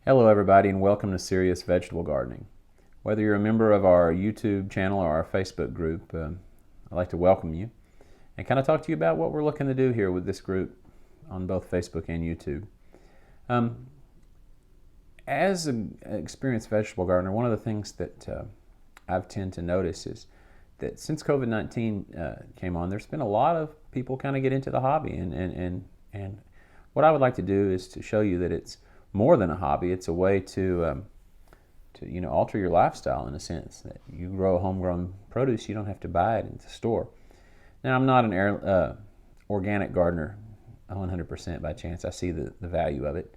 Hello everybody and welcome to Serious Vegetable Gardening. Whether you're a member of our YouTube channel or our Facebook group, I'd like to welcome you and kind of talk to you about what we're looking to do here with this group on both Facebook and YouTube. As an experienced vegetable gardener, one of the things that I've tend to notice is that since COVID-19 came on, there's been a lot of people kind of get into the hobby, and what I would like to do is to show you that it's more than a hobby. It's a way to alter your lifestyle in a sense. That you grow homegrown produce, you don't have to buy it at the store. Now, I'm not an organic gardener 100% by chance. I see the value of it,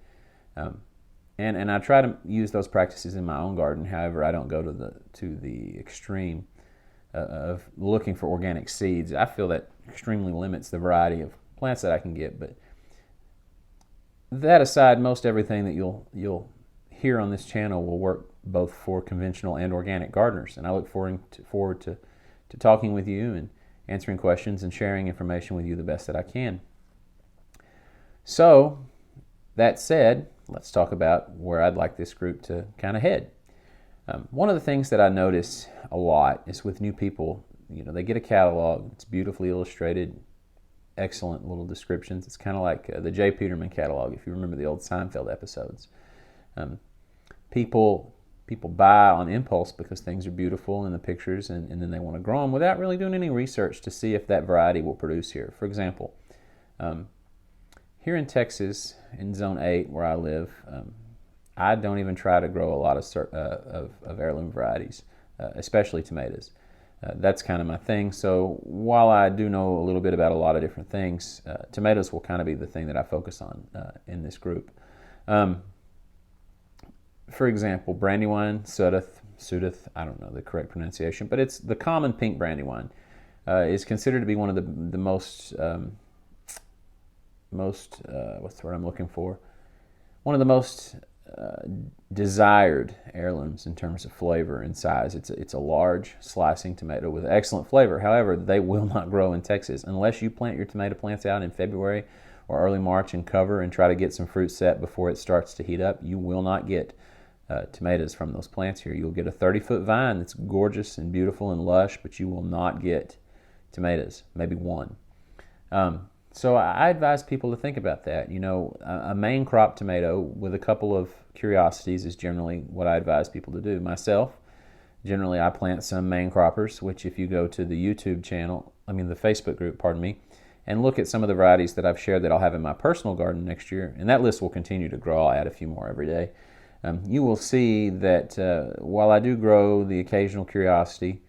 and I try to use those practices in my own garden. However, I don't go to the extreme of looking for organic seeds. I feel that extremely limits the variety of plants that I can get. But that aside, most everything that you'll hear on this channel will work both for conventional and organic gardeners. And I look forward to talking with you and answering questions and sharing information with you the best that I can. So, that said, let's talk about where I'd like this group to kind of head. One of the things that I notice a lot is with new people, they get a catalog. It's beautifully illustrated, excellent little descriptions. It's kind of like the J. Peterman catalog, if you remember the old Seinfeld episodes. People buy on impulse because things are beautiful in the pictures, and then they want to grow them without really doing any research to see if that variety will produce here. For example, here in Texas, in Zone 8, where I live, I don't even try to grow a lot of heirloom varieties, especially tomatoes. That's kind of my thing. So while I do know a little bit about a lot of different things, tomatoes will kind of be the thing that I focus on in this group. For example, Brandywine, Sudeth, I don't know the correct pronunciation, but it's the common pink Brandywine. Is considered to be one of the most what's the word I'm looking for? One of the most desired heirlooms in terms of flavor and size. It's a large slicing tomato with excellent flavor. However, they will not grow in Texas unless you plant your tomato plants out in February or early March and cover and try to get some fruit set before it starts to heat up. You will not get tomatoes from those plants here. You'll get a 30-foot vine that's gorgeous and beautiful and lush, but you will not get tomatoes, maybe one. So I advise people to think about that. A main crop tomato with a couple of curiosities is generally what I advise people to do. Myself, generally I plant some main croppers, which if you go to the YouTube channel, the Facebook group, and look at some of the varieties that I've shared that I'll have in my personal garden next year, and that list will continue to grow. I'll add a few more every day. You will see that while I do grow the occasional curiosity,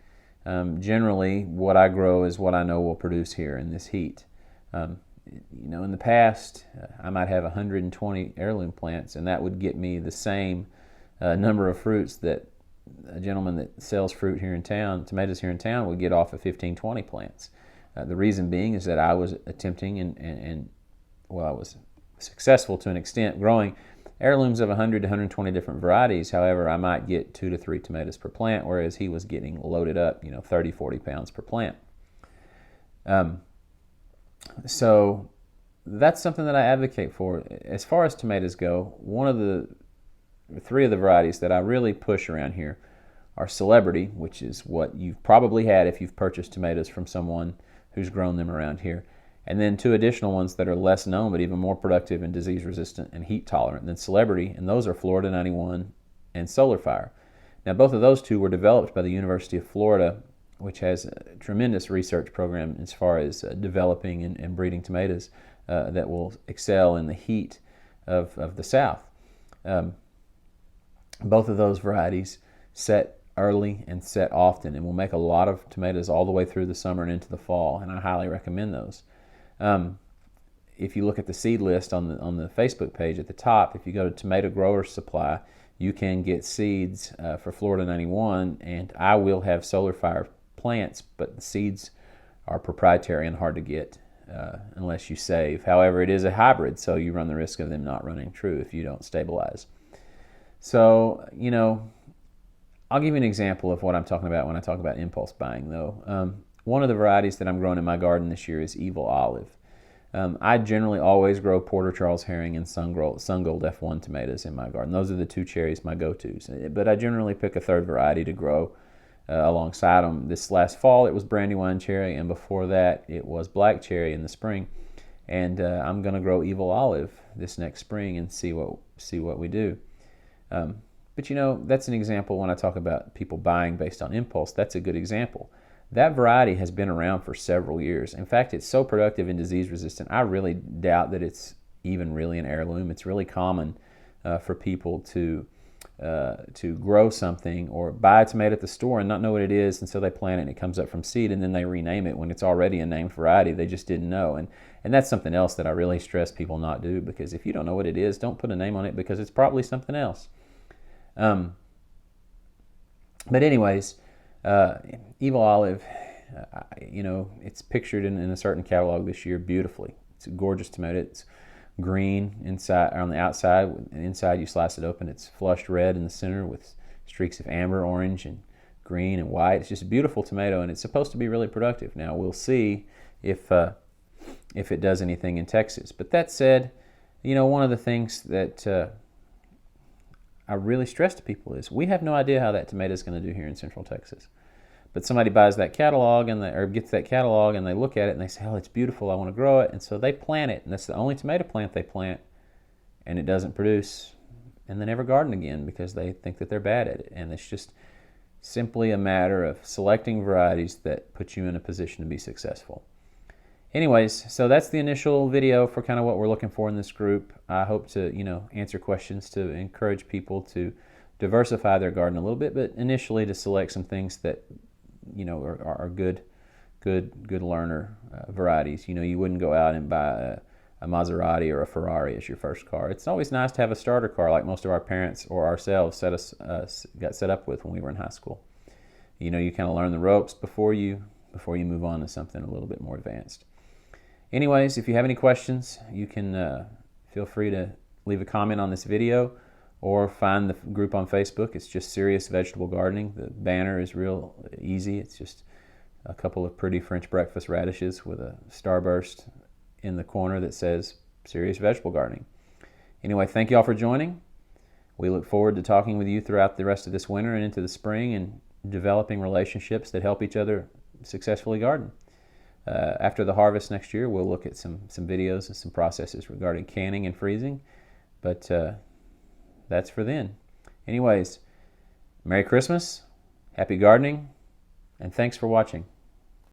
generally what I grow is what I know will produce here in this heat. In the past, I might have 120 heirloom plants, and that would get me the same number of fruits that a gentleman that sells fruit here in town, tomatoes here in town, would get off of 15, 20 plants. The reason being is that I was attempting and I was successful to an extent growing heirlooms of 100 to 120 different varieties. However, I might get 2 to 3 tomatoes per plant, whereas he was getting loaded up, 30, 40 pounds per plant. So that's something that I advocate for. As far as tomatoes go, one of the 3 of the varieties that I really push around here are Celebrity, which is what you've probably had if you've purchased tomatoes from someone who's grown them around here, and then 2 additional ones that are less known but even more productive and disease resistant and heat tolerant than Celebrity, and those are Florida 91 and Solar Fire. Now, both of those 2 were developed by the University of Florida, which has a tremendous research program as far as developing and breeding tomatoes that will excel in the heat of the South. Both of those varieties set early and set often, and will make a lot of tomatoes all the way through the summer and into the fall, and I highly recommend those. If you look at the seed list on the Facebook page at the top, if you go to Tomato Grower Supply, you can get seeds for Florida 91, and I will have Solar Fire plants, but the seeds are proprietary and hard to get unless you save. However, it is a hybrid, so you run the risk of them not running true if you don't stabilize. So, I'll give you an example of what I'm talking about when I talk about impulse buying, though. One of the varieties that I'm growing in my garden this year is Evil Olive. I generally always grow Porter Charles Herring and Sun Gold F1 tomatoes in my garden. Those are the two cherries, my go-tos. But I generally pick a third variety to grow alongside them. This last fall it was Brandywine cherry, and before that it was black cherry in the spring. And I'm going to grow Evil Olive this next spring and see what we do. But that's an example when I talk about people buying based on impulse. That's a good example. That variety has been around for several years. In fact, it's so productive and disease resistant, I really doubt that it's even really an heirloom. It's really common for people to grow something or buy a tomato at the store and not know what it is, and so they plant it and it comes up from seed, and then they rename it when it's already a named variety. They just didn't know. And that's something else that I really stress people not do, because if you don't know what it is, don't put a name on it, because it's probably something else. But anyways, Evil Olive, it's pictured in a certain catalog this year beautifully. It's a gorgeous tomato. It's green inside, on the outside, and inside you slice it open. It's flushed red in the center with streaks of amber, orange, and green and white. It's just a beautiful tomato, and it's supposed to be really productive. Now we'll see if it does anything in Texas. But that said, one of the things that I really stress to people is we have no idea how that tomato is going to do here in Central Texas. But somebody buys that catalog or gets that catalog, and they look at it and they say, "Oh, it's beautiful, I want to grow it." And so they plant it, and that's the only tomato plant they plant, and it doesn't produce, and they never garden again because they think that they're bad at it. And it's just simply a matter of selecting varieties that put you in a position to be successful. Anyways, so that's the initial video for kind of what we're looking for in this group. I hope to, answer questions to encourage people to diversify their garden a little bit, but initially to select some things that, are good learner varieties. You wouldn't go out and buy a Maserati or a Ferrari as your first car. It's always nice to have a starter car like most of our parents or ourselves got set up with when we were in high school. You kind of learn the ropes before you move on to something a little bit more advanced. Anyways, if you have any questions, you can feel free to leave a comment on this video or find the group on Facebook. It's just Serious Vegetable Gardening. The banner is real easy. It's just a couple of pretty French breakfast radishes with a starburst in the corner that says Serious Vegetable Gardening. Anyway, thank you all for joining. We look forward to talking with you throughout the rest of this winter and into the spring, and developing relationships that help each other successfully garden. After the harvest next year, we'll look at some videos and some processes regarding canning and freezing, but that's for then. Anyways, Merry Christmas, Happy Gardening, and thanks for watching.